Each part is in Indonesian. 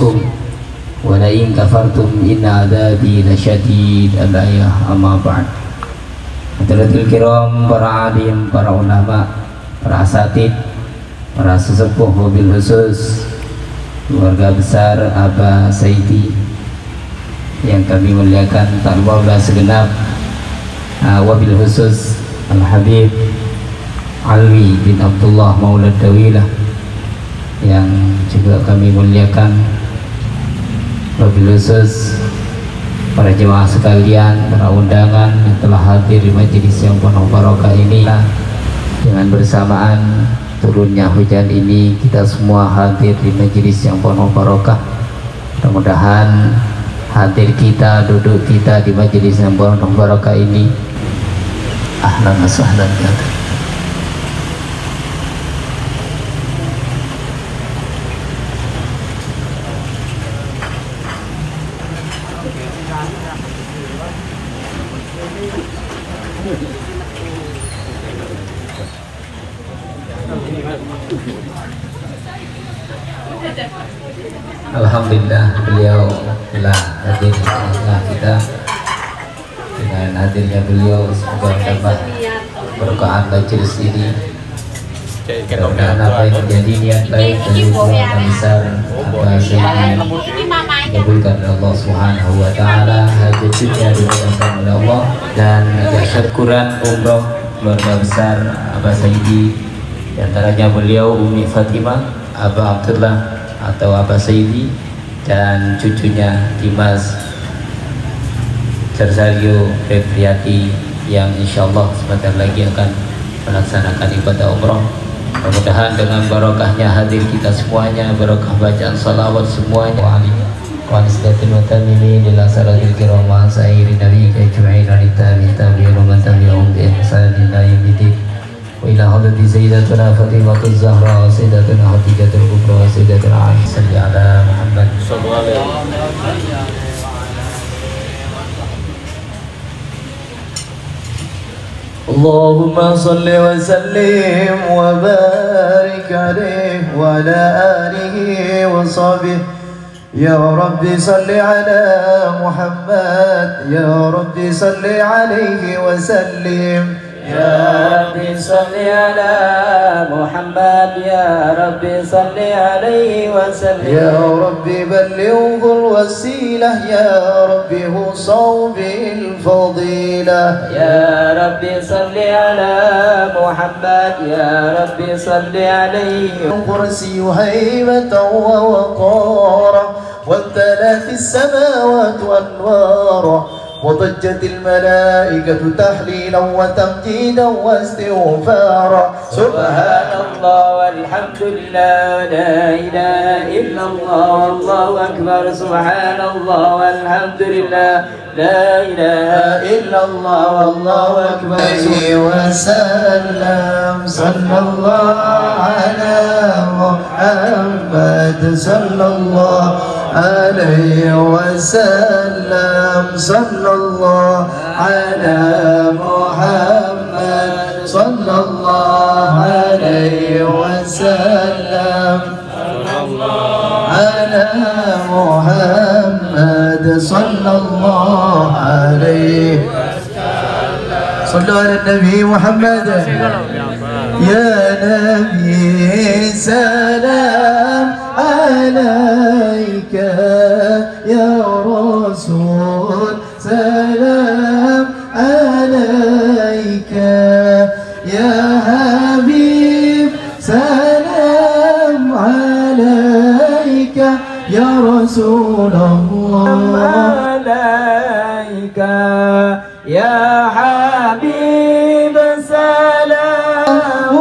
azidannakum wa la in kafartum inna adzabi lasyadid. Al-ayah. Amma ba'd. Hadirin kiram, para alim, para ulama, para asatid, para sesepuh, wabil khusus keluarga besar Aba Saidi yang kami muliakan, tak lupa segenap, wabil khusus Al-Habib Alwi bin Abdullah Maulad Dawilah yang juga kami muliakan, wabil khusus para jemaah sekalian, para undangan yang telah hadir di majelis yang penuh barokah ini. Dengan bersamaan turunnya hujan ini, kita semua hadir di majelis yang penuh barokah. Mudah-mudahan hadir kita, duduk kita di majelis yang penuh barokah ini ahlan wa sahlan. Alhamdulillah, beliau telah hadir di tengah kita. Dengan hadirnya beliau, semoga mendapat berkahan majelis ini. Mudah-mudahan apa yang menjadi niat baik dari keluarga besar Aba Saidi dikabulkan oleh Allah Subhanahu wa Ta'ala, hajatnya dimudahkan oleh Allah, dan syukuran umroh keluarga besar Aba Saidi, di antaranya beliau Umi Fatimah, Aba Abdullah atau Aba Saidi, dan cucunya Dimas Cerzario Febriati yang insyaallah sebentar lagi akan melaksanakan ibadah umroh. Mudah-mudahan dengan barokahnya hadir kita semuanya, barokah bacaan salawat semuanya, wa nisdatul mutamimin ila salatil kiram wa sayyidin nabi kajma'in alitabi tabi'in wa tabi'um bi ihsan ila yaumid. Wa ila hadrati sayyidatuna Fatimah Zahra, sayyidatuna Khadijatul Kubra, sayyidatuna Aisyah, salli ala Muhammad sallallahu alaihi wasallam. Allahumma salli wa sallim wa barik alaihi wa ala alihi wa sahbihi. Ya Rabbi salli ala Muhammad, Ya Rabbi salli alaihi wa sallim. Ya Rabbi salli ala Muhammad, Ya Rabbi salli alaihi wa sallim. Ya Rabbi ballighul wasilah, Ya Rabbi husaw bil fadilah. Ya Rabbi salli ala Muhammad, Ya Rabbi salli alaihi. kursi haybatan wa waqara وامتلأت السماوات والنار وضجت الملائكة تحليلا وتمجيدا واستغفارا. سبحان الله والحمد لله لا إله إلا الله والله أكبر. سبحان الله والحمد لله لا إله إلا الله والله أكبر. وسلم صلى الله على محمد صلى الله عليه وسلم صلى الله على محمد صلى الله عليه وسلم على محمد صلى الله عليه. صلوا على النبي محمد. يا نبي سلام عليك، يا رسول سلام عليك، يا حبيب سلام عليك، يا رسول الله عليك، يا حبيب سلام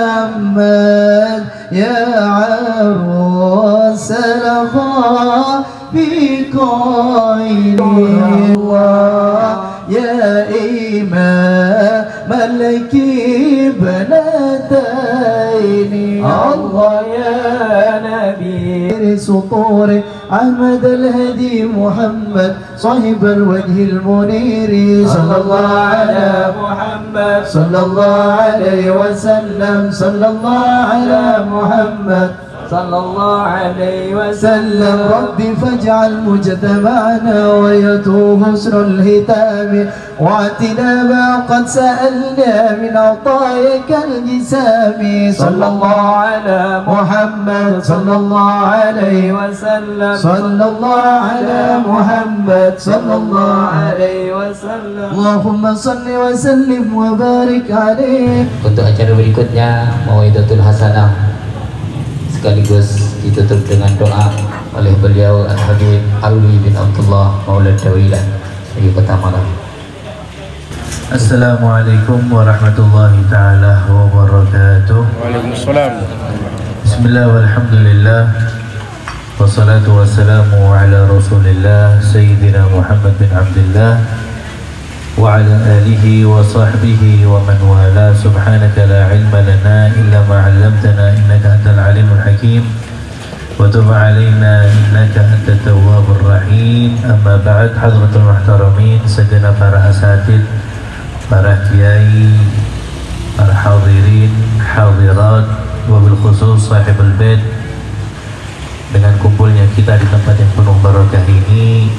محمد، يا عروس الخاء بقيل الله، يا إمام الكبلتين الله يا نبي سطور أحمد الهدي محمد صاحب الوجه المنير صلى الله على محمد صلى الله عليه وسلم صلى الله على محمد صلى الله عليه وسلم ربي فاجعل مجتمعنا ويتوب حسن الختام واعتنا ما قد سألنا من عطاياك الجسام صلى الله على محمد صلى الله عليه وسلم صلى الله على محمد صلى الله عليه وسلم اللهم صل وسلم وبارك عليه. Untuk acara berikutnya Mau'idatul Hasanah sekaligus ditutup dengan doa oleh beliau Al-Habib Alwi bin Abdullah Maulad Dawilan dari Kota Malang. Assalamualaikum warahmatullahi ta'ala wabarakatuh. Waalaikumsalam. Bismillah walhamdulillah wassalatu wassalamu ala rasulillah Sayyidina Muhammad bin Abdullah wa ala alihi wa sahbihi wa man wala. Subhanaka la ilma lana illa ma 'allamtana innaka antal alimul hakim wa tub 'alaina innaka antat tawwabur rahim. Amma ba'd, hadratul muhtaramin, segenap para asatid, para kiai, para hadirin, hadirat, wabil khusus sahibul bait, dengan kumpulnya kita di tempat yang penuh barakah ini,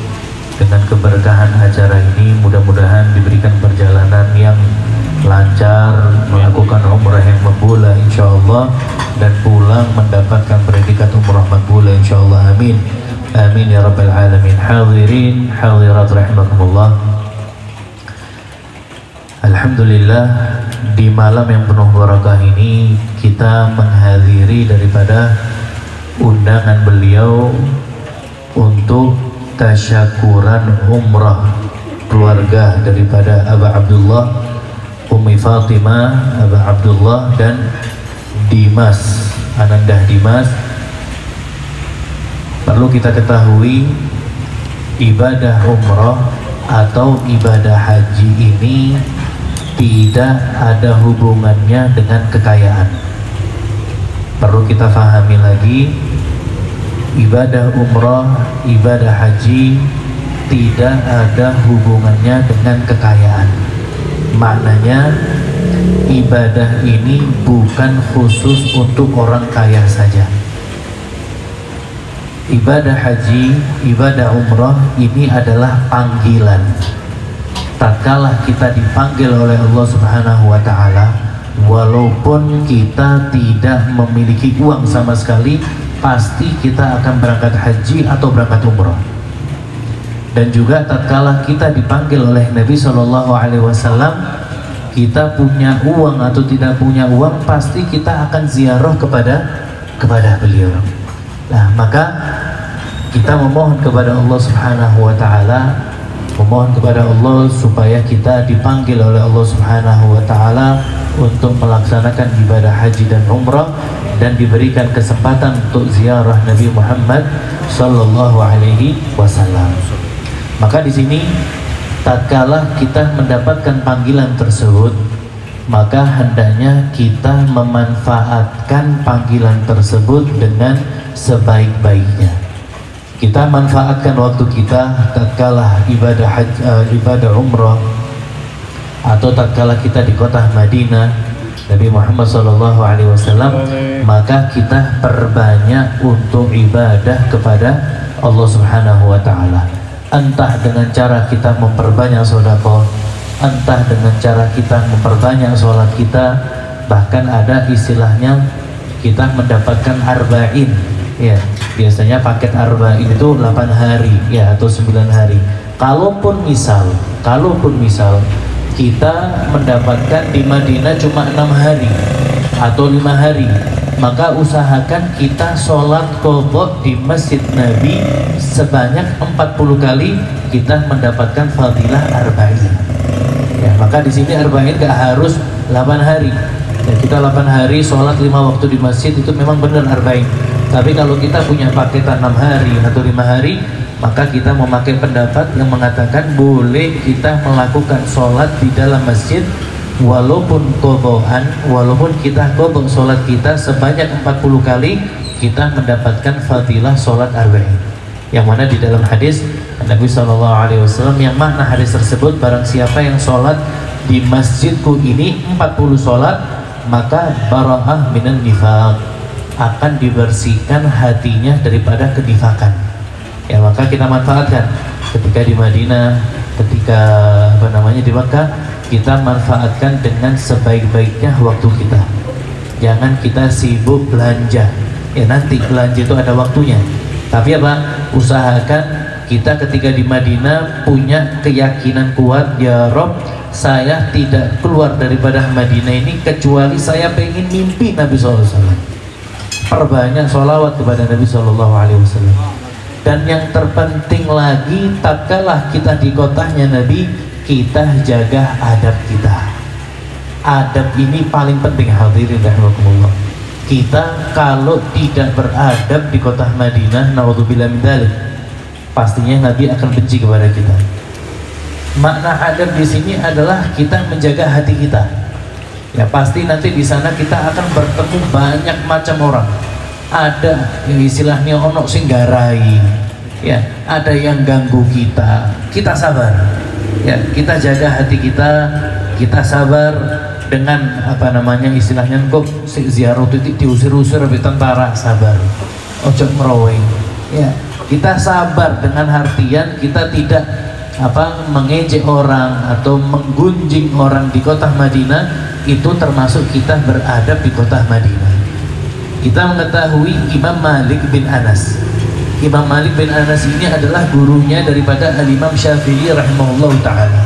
dengan keberkahan acara ini, mudah-mudahan diberikan perjalanan yang lancar, melakukan umrah yang makbulah insyaallah, dan pulang mendapatkan predikat umrah makbulah insyaallah. Amin amin ya rabbal alamin. Hadirin hadirat rahimakumullah, alhamdulillah di malam yang penuh barakah ini kita menghadiri daripada undangan beliau untuk tasyakuran umrah keluarga daripada Aba Abdullah, Ummi Fatimah, Aba Abdullah dan Dimas, Anandah Dimas. Perlu kita ketahui ibadah umrah atau ibadah haji ini tidak ada hubungannya dengan kekayaan. Perlu kita fahami lagi, ibadah umrah, ibadah haji tidak ada hubungannya dengan kekayaan. Maknanya ibadah ini bukan khusus untuk orang kaya saja. Ibadah haji, ibadah umrah ini adalah panggilan. Tatkala kita dipanggil oleh Allah Subhanahu wa ta'ala, walaupun kita tidak memiliki uang sama sekali, pasti kita akan berangkat haji atau berangkat umrah. Dan juga tatkala kita dipanggil oleh Nabi SAW, kita punya uang atau tidak punya uang, pasti kita akan ziarah kepada beliau. Nah, maka kita memohon kepada Allah Subhanahu wa ta'ala, memohon kepada Allah supaya kita dipanggil oleh Allah Subhanahu wa ta'ala untuk melaksanakan ibadah haji dan umrah, dan diberikan kesempatan untuk ziarah Nabi Muhammad sallallahu alaihi wasallam. Maka di sini tatkala kita mendapatkan panggilan tersebut, maka hendaknya kita memanfaatkan panggilan tersebut dengan sebaik-baiknya. Kita manfaatkan waktu kita tatkala ibadah umrah atau tatkala kita di kota Madinah Nabi Muhammad SAW, maka kita perbanyak untuk ibadah kepada Allah Subhanahu wa ta'ala. Entah dengan cara kita memperbanyak sedekah, entah dengan cara kita memperbanyak sholat kita, bahkan ada istilahnya kita mendapatkan arba'in. Ya, biasanya paket arba'in itu 8 hari ya, atau 9 hari. Kalaupun misal kita mendapatkan di Madinah cuma 6 hari atau 5 hari, maka usahakan kita sholat qadha di Masjid Nabi sebanyak 40 kali, kita mendapatkan fadilah arba'in. Ya, maka di sini arba'in gak harus 8 hari. Ya, kita 8 hari sholat 5 waktu di masjid itu memang benar arba'in. Tapi kalau kita punya paketan 6 hari atau 5 hari, maka kita memakai pendapat yang mengatakan boleh kita melakukan sholat di dalam masjid walaupun qadhaan, walaupun kita qadha sholat kita sebanyak 40 kali, kita mendapatkan fadilah sholat arba'in. Yang mana di dalam hadis Nabi SAW, yang makna hadis tersebut, barang siapa yang sholat di masjidku ini 40 sholat, maka bara'ah minan nifaq, akan dibersihkan hatinya daripada kenifakan. Ya, maka kita manfaatkan ketika di Madinah, ketika di Makkah, kita manfaatkan dengan sebaik-baiknya waktu kita. Jangan kita sibuk belanja. Ya, nanti belanja itu ada waktunya. Tapi usahakan kita ketika di Madinah punya keyakinan kuat, ya Rob, saya tidak keluar daripada Madinah ini kecuali saya pengen mimpi Nabi SAW. Perbanyak sholawat kepada Nabi SAW. Dan yang terpenting lagi, tak kalah kita di kotanya Nabi, kita jaga adab kita. Adab ini paling penting, hadirin rahimakumullah. Kita kalau tidak beradab di kota Madinah, naudzubillah min dzalik, pastinya Nabi akan benci kepada kita. Makna adab di sini adalah kita menjaga hati kita. Ya, pasti nanti di sana kita akan bertemu banyak macam orang. Ada yang istilahnya ono sing garai, ya, ada yang ganggu kita. Kita sabar. Ya, kita jaga hati kita, kita sabar dengan istilahnya kok ziarah itu diusir-usir oleh tentara, sabar. Ojo meroweng. Ya, kita sabar dengan artian kita tidak mengejek orang atau menggunjing orang di kota Madinah. Itu termasuk kita beradab di kota Madinah. Kita mengetahui Imam Malik bin Anas. Imam Malik bin Anas ini adalah gurunya daripada Al-Imam Syafi'i rahimahullah ta'ala.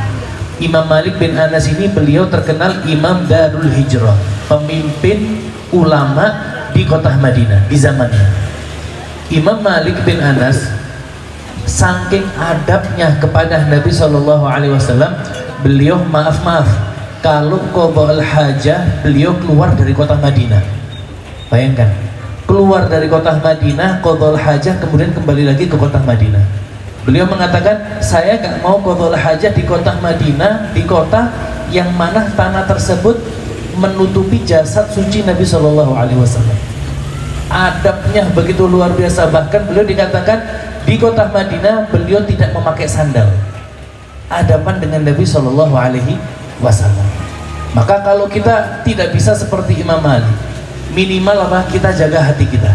Imam Malik bin Anas ini beliau terkenal Imam Darul Hijrah, pemimpin ulama di kota Madinah di zamannya. Imam Malik bin Anas saking adabnya kepada Nabi SAW, beliau maaf kalau qadha al-hajah beliau keluar dari kota Madinah. Bayangkan, keluar dari kota Madinah, qadha al-hajah, kemudian kembali lagi ke kota Madinah. Beliau mengatakan, saya gak mau qadha al-hajah di kota Madinah, di kota yang mana tanah tersebut menutupi jasad suci Nabi SAW. Adabnya begitu luar biasa. Bahkan beliau dikatakan di kota Madinah beliau tidak memakai sandal. Adaban dengan Nabi SAW. Maka kalau kita tidak bisa seperti Imam Malik, minimal kita jaga hati kita.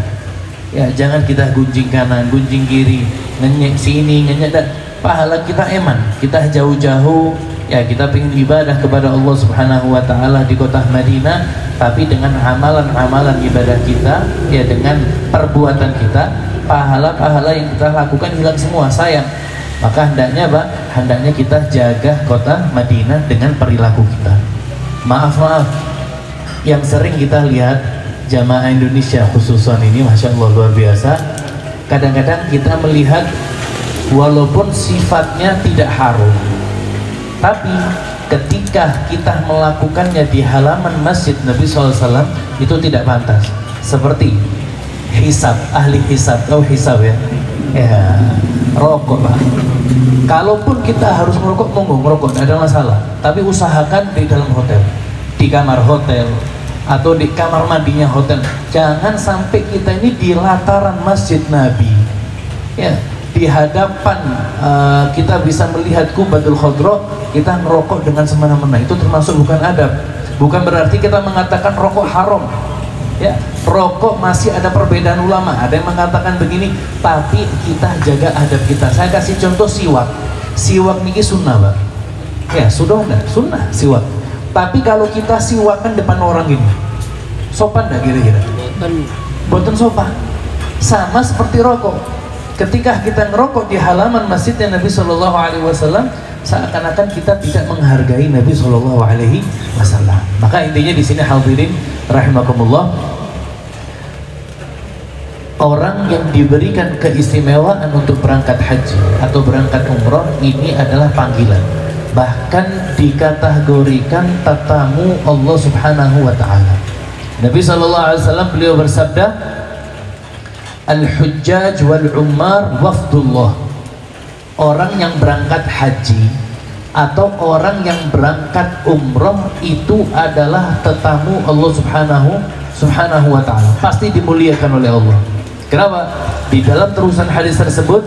Ya, jangan kita gunjing kanan, gunjing kiri, ngenyek sini, ngenyek dan pahala kita eman. Kita jauh-jauh, ya kita pengen ibadah kepada Allah Subhanahu wa ta'ala di kota Madinah, tapi dengan amalan-amalan ibadah kita, ya dengan perbuatan kita, pahala-pahala yang kita lakukan hilang semua, sayang. Maka hendaknya hendaknya kita jaga kota Madinah dengan perilaku kita. Maaf yang sering kita lihat jamaah Indonesia khususan ini, Masya Allah luar biasa. Kadang-kadang kita melihat walaupun sifatnya tidak haram, tapi ketika kita melakukannya di halaman masjid Nabi SAW itu tidak pantas. Seperti hisab, ahli hisab, hisab ya, rokok Pak. Kalaupun kita harus merokok, monggo merokok, tidak ada masalah. Tapi usahakan di dalam hotel, di kamar hotel, atau di kamar mandinya hotel. Jangan sampai kita ini di lataran masjid Nabi, ya, di hadapan kita bisa melihat Qubatul Khadra, kita ngerokok dengan semena-mena. Itu termasuk bukan adab. Bukan berarti kita mengatakan rokok haram, ya. Rokok masih ada perbedaan ulama. Ada yang mengatakan begini, tapi kita jaga adab kita. Saya kasih contoh siwak. Siwak niki sunnah, Pak. Ya, sudah enggak? Sunnah siwak. Tapi kalau kita siwakan depan orang ini, sopan enggak kira-kira? Boten sopan. Sama seperti rokok. Ketika kita ngerokok di halaman masjidnya Nabi SAW, seakan-akan kita tidak menghargai Nabi SAW. Maka intinya di sini hadirin rahimakumullah, orang yang diberikan keistimewaan untuk berangkat haji atau berangkat umroh ini adalah panggilan. Bahkan dikategorikan tatamu Allah Subhanahu wa ta'ala. Nabi SAW beliau bersabda, al-hujjaj wal-ummar wafdullah. Orang yang berangkat haji atau orang yang berangkat umroh itu adalah tetamu Allah Subhanahu wa ta'ala. Pasti dimuliakan oleh Allah. Kenapa? Di dalam terusan hadis tersebut,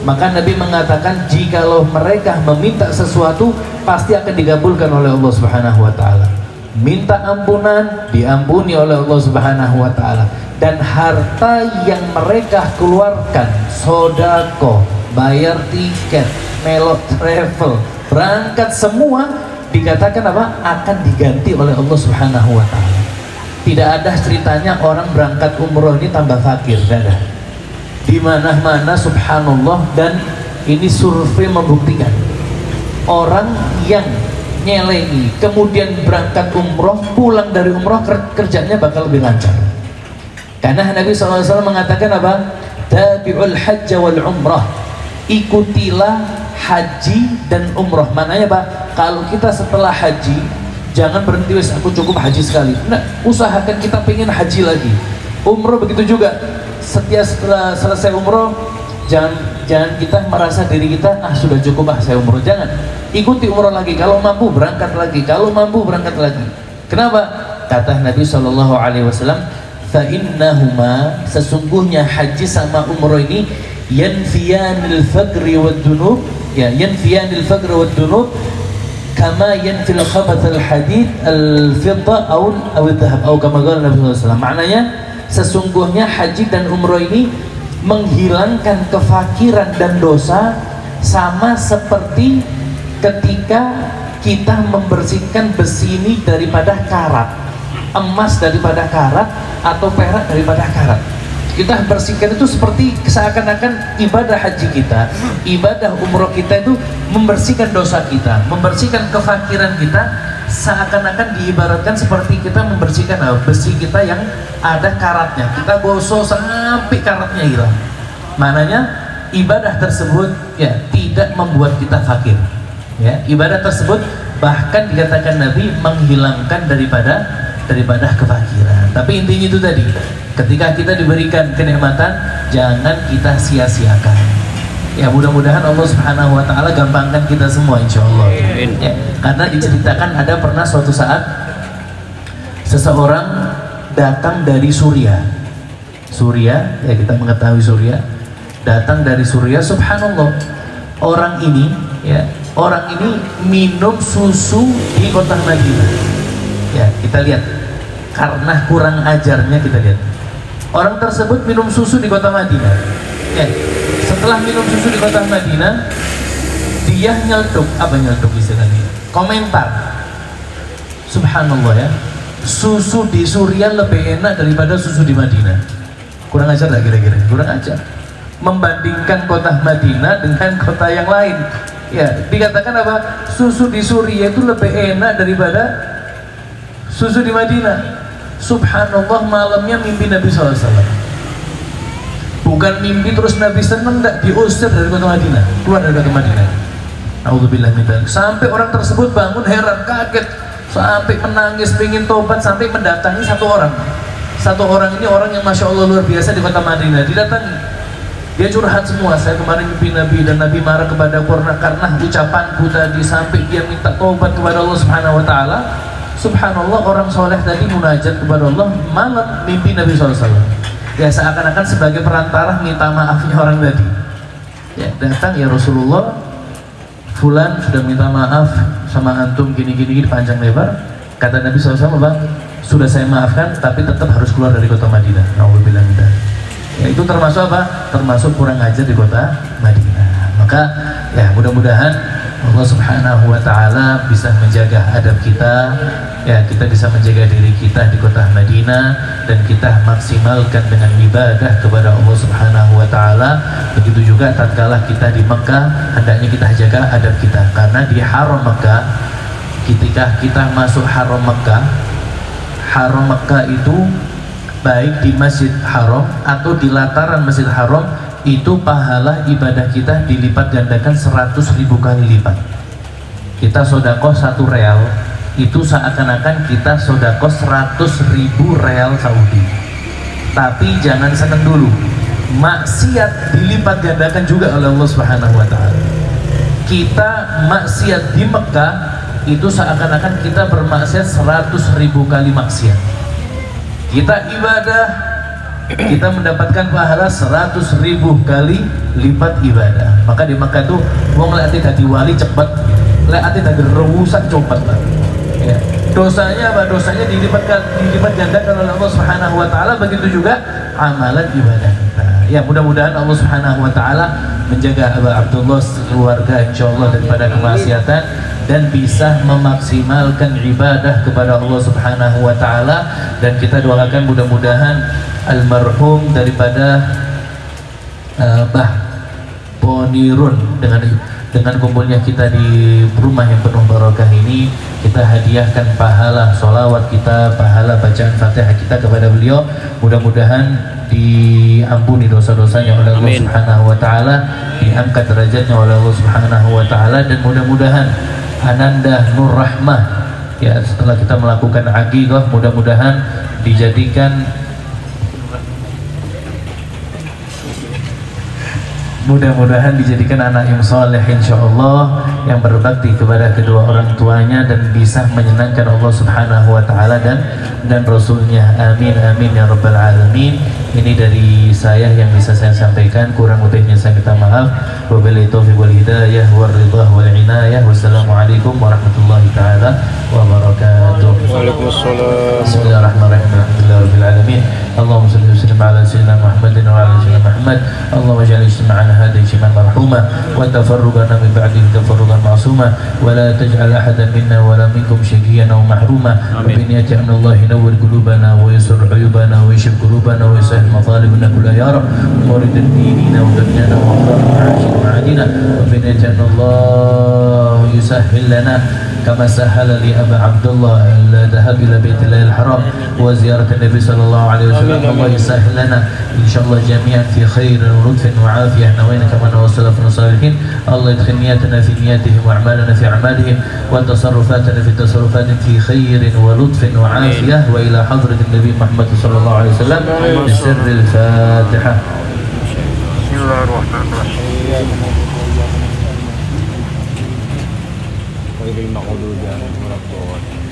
maka Nabi mengatakan, jikalau mereka meminta sesuatu pasti akan dikabulkan oleh Allah Subhanahu wa ta'ala. Minta ampunan, diampuni oleh Allah Subhanahu wa ta'ala. dan harta yang mereka keluarkan, sodako, bayar tiket, melok travel, berangkat semua, dikatakan apa? Akan diganti oleh Allah Subhanahu wa Ta'ala. Tidak ada ceritanya orang berangkat umroh ini tambah fakir, tidak ada. Di mana-mana subhanallah, dan ini survei membuktikan orang yang nyelengi kemudian berangkat umroh, pulang dari umroh kerjanya bakal lebih lancar. Karena Nabi SAW mengatakan apa? Tabi'ul hajja wal umrah, ikutilah haji dan umroh. Maknanya Pak, kalau kita setelah haji jangan berhenti, wes aku cukup haji sekali. Nah, usahakan kita pengen haji lagi. Umroh begitu juga. Setelah selesai umroh, jangan kita merasa diri kita sudah cukup saya umroh. Jangan, ikuti umroh lagi. Kalau mampu berangkat lagi. Kalau mampu berangkat lagi. Kenapa? Kata Nabi SAW, fa'innahuma, sesungguhnya haji sama umroh ini yanfiyanil faqri wad dunub, ya, yanfiyanil faqri wad dunub kama yanfil khabathal hadid al fidda aw dhahab, atau kama qala Nabi SAW. Maknanya sesungguhnya haji dan umroh ini menghilangkan kefakiran dan dosa sama seperti ketika kita membersihkan besi ini daripada karat, emas daripada karat, atau perak daripada karat. Kita bersihkan itu seperti seakan-akan ibadah haji kita, ibadah umroh kita itu membersihkan dosa kita, membersihkan kefakiran kita, seakan-akan diibaratkan seperti kita membersihkan besi kita yang ada karatnya. Kita gosok sampai karatnya hilang. Maknanya ibadah tersebut ya tidak membuat kita fakir. Ya, ibadah tersebut bahkan dikatakan Nabi menghilangkan daripada kefakiran. Tapi intinya itu tadi, ketika kita diberikan kenikmatan, jangan kita sia-siakan. Ya, mudah-mudahan Allah Subhanahu wa Ta'ala gampangkan kita semua, insya Allah. Ya, karena diceritakan ada pernah suatu saat seseorang datang dari Suriah, ya kita mengetahui Suriah, datang dari Suriah. Subhanallah, orang ini minum susu di kota Madinah. Ya, kita lihat, karena kurang ajarnya kita lihat. Orang tersebut minum susu di kota Madinah. Ya, setelah minum susu di kota Madinah, dia nyeletuk, apa nyeletuk istilahnya? Komentar. Subhanallah ya, susu di Suriah lebih enak daripada susu di Madinah. Kurang ajar tak kira-kira? Kurang ajar. Membandingkan kota Madinah dengan kota yang lain. Ya, dikatakan apa? Susu di Suriah itu lebih enak daripada susu di Madinah. Subhanallah, malamnya mimpi Nabi SAW. Bukan mimpi terus Nabi seneng, tidak, diusir dari kota Madinah, keluar dari kota Madinah. A'udzubillah min dzalik. Sampai orang tersebut bangun heran, kaget, sampai menangis, pengen tobat, sampai mendatangi satu orang. Satu orang ini orang yang masya Allah luar biasa di kota Madinah. Didatangi, dia curhat semua. Saya kemarin mimpi Nabi dan Nabi marah kepada karena ucapanku tadi, sampai dia minta tobat kepada Allah Subhanahu wa Ta'ala. Subhanallah, orang soleh tadi munajat kepada Allah malam mimpi Nabi SAW. Ya, seakan-akan sebagai perantara minta maafnya orang tadi. Ya, datang, ya Rasulullah, fulan sudah minta maaf sama antum gini-gini panjang lebar. Kata Nabi SAW, Bang, sudah saya maafkan, tapi tetap harus keluar dari kota Madinah. Na'udzubillah min dzalik. Ya, itu termasuk apa? Termasuk kurang ajar di kota Madinah. Maka ya mudah-mudahan Allah Subhanahu wa Ta'ala bisa menjaga adab kita, ya, kita bisa menjaga diri kita di kota Madinah, dan kita maksimalkan dengan ibadah kepada Allah Subhanahu wa Ta'ala. Begitu juga tatkala kita di Mekah, hendaknya kita jaga adab kita, karena di haram Mekah, ketika kita masuk haram Mekah itu baik di Masjid Haram atau di lataran Masjid Haram, itu pahala ibadah kita dilipat gandakan 100.000 kali lipat. Kita sodakoh 1 real, itu seakan-akan kita sodakoh 100.000 real Saudi. Tapi jangan seneng dulu, maksiat dilipat gandakan juga oleh Allah Subhanahu wa Ta'ala. Kita maksiat di Mekah itu seakan-akan kita bermaksiat 100.000 kali maksiat. Kita ibadah, kita mendapatkan pahala 100.000 kali lipat ibadah. Maka di Mekah itu wong lek ati dadi wali cepet, lek ati dadi rewusan cepet lah. Ya. dosanya apa? Dosanya dilipat gandakan oleh Allah Subhanahu wa taala, begitu juga amalan ibadah kita. Ya, mudah-mudahan Allah Subhanahu wa taala menjaga Aba Abdullah keluarga insyaallah daripada kemaksiatan dan bisa memaksimalkan ibadah kepada Allah Subhanahu wa taala, dan kita doakan mudah-mudahan almarhum daripada Bah Bonirun dengan kumpulnya kita di rumah yang penuh barokah ini, kita hadiahkan pahala sholawat kita, pahala bacaan Fatihah kita kepada beliau. Mudah-mudahan diampuni dosa-dosanya oleh Allah Subhanahu wa taala, diangkat derajatnya oleh Allah Subhanahu wa taala, dan mudah-mudahan Ananda Nur Rahmah ya setelah kita melakukan aqiqah mudah-mudahan dijadikan anak yang soleh insyaallah, yang berbakti kepada kedua orang tuanya dan bisa menyenangkan Allah Subhanahu wa taala dan Rasulnya. Amin amin ya rabbal alamin. Ini dari saya yang bisa saya sampaikan, kurang lebihnya saya minta maaf. Wabillahi taufiq wal hidayah wal ridha wal inayah. Wassalamualaikum warahmatullahi taala wabarakatuh. Waalaikumsalam. Bismillahirrahmanirrahim. Alhamdulillahirabbil alamin. Allahumma shalli wa sallim ala sayyidina Muhammadin wa ala sayyidina Muhammad. Allahumma ij'al ijtima'ana hadha ijtima'an marhuma wa tafarruqana min ba'dihi tafarruqan ma'suma wa la taj'al ahadan minna wa la minkum shaqiyyan aw mahruma. Wa bi niyyati anna Allah yanawwir qulubana wa yusir 'uyubana wa yashif qulubana wa yusahhil matalibana kulla ya rab murid dinina wa dunyana wa akhirana wa adina. Wa bi niyyati anna Allah yusahhil lana كما سهل لي أبا عبد الله الذهاب إلى بيت الله الحرام وزيارة النبي صلى الله عليه وسلم. الله يسهل لنا إن شاء الله جميعا في خير ولطف وعافية نوينا كما نوصل في الصالحين. الله يدخل نياتنا في نياتهم وأعمالنا في أعمالهم وتصرفاتنا في تصرفاتهم في خير ولطف وعافية. وإلى حضرة النبي محمد صلى الله عليه وسلم بسر الفاتحة. بسم الله الرحمن الرحيم. غير المغضوب عليهم ولا الضالين.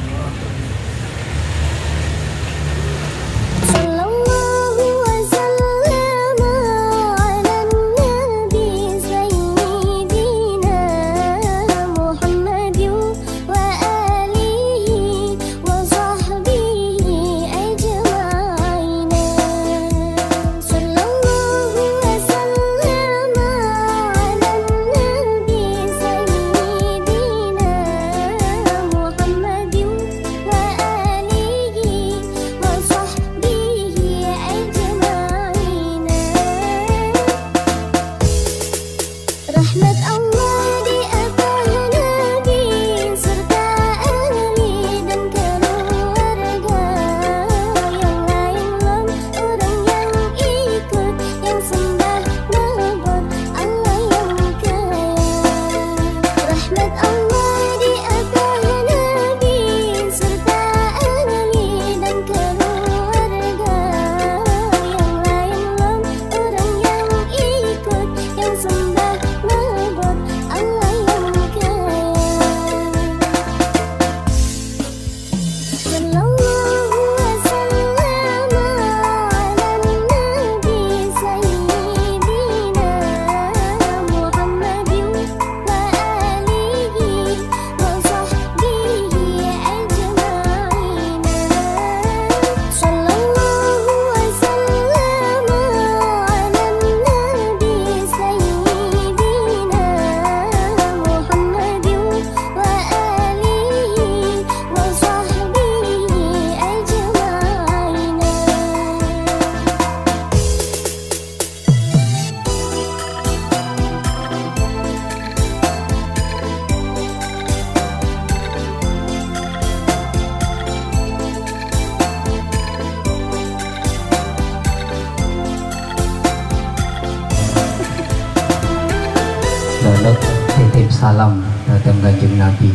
salam datang kanjeng Nabi.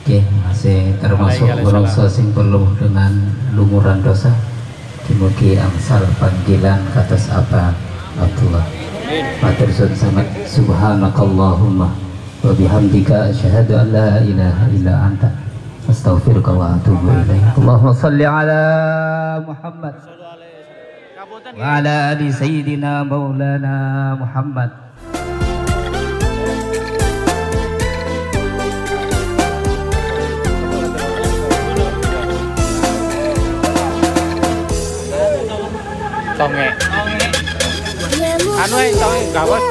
Oke, masih termasuk bangsa sing perlu dengan lumuran dosa. Mugi angsal panggilan katas apa Abdullah. Matur suwun sangat. Subhanakallahumma wa bihamdika asyhadu an la ilaha illa anta astaghfiruka wa atubu ilaik. Allahumma shalli ala Muhammad wa ala ali sayyidina maulana Muhammad. tonge. Anu tonge gawat.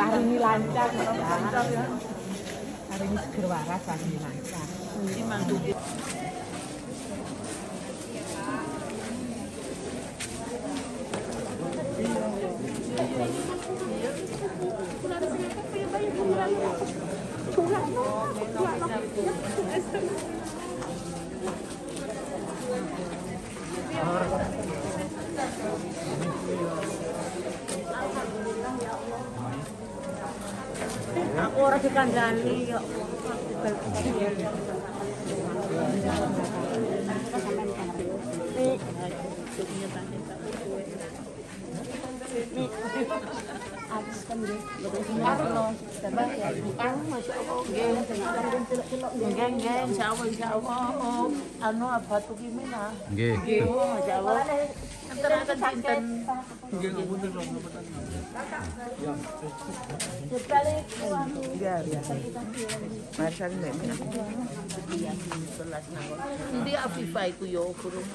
Hari ini lancar, hari ini seger waras, hari ini lancar. Aku orang dikandani kok. Anu apa tuh gimana? Nggih. Masyaallah. Antarakan sinten. Nggih ngapunten dong. Hindi Afifah iku yo kurung.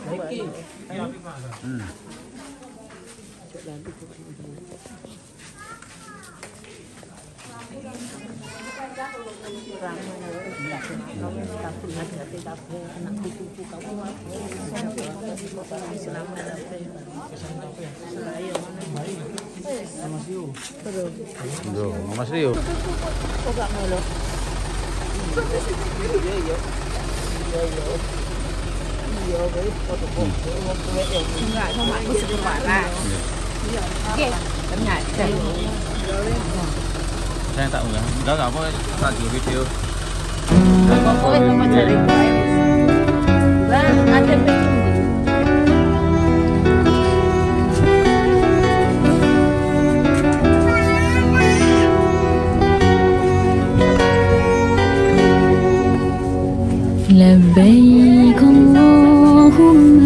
Mas Rio. Saya tak enggak apa tak di video. Pokoknya cuma cari gue. Bang, ada لبيك اللهم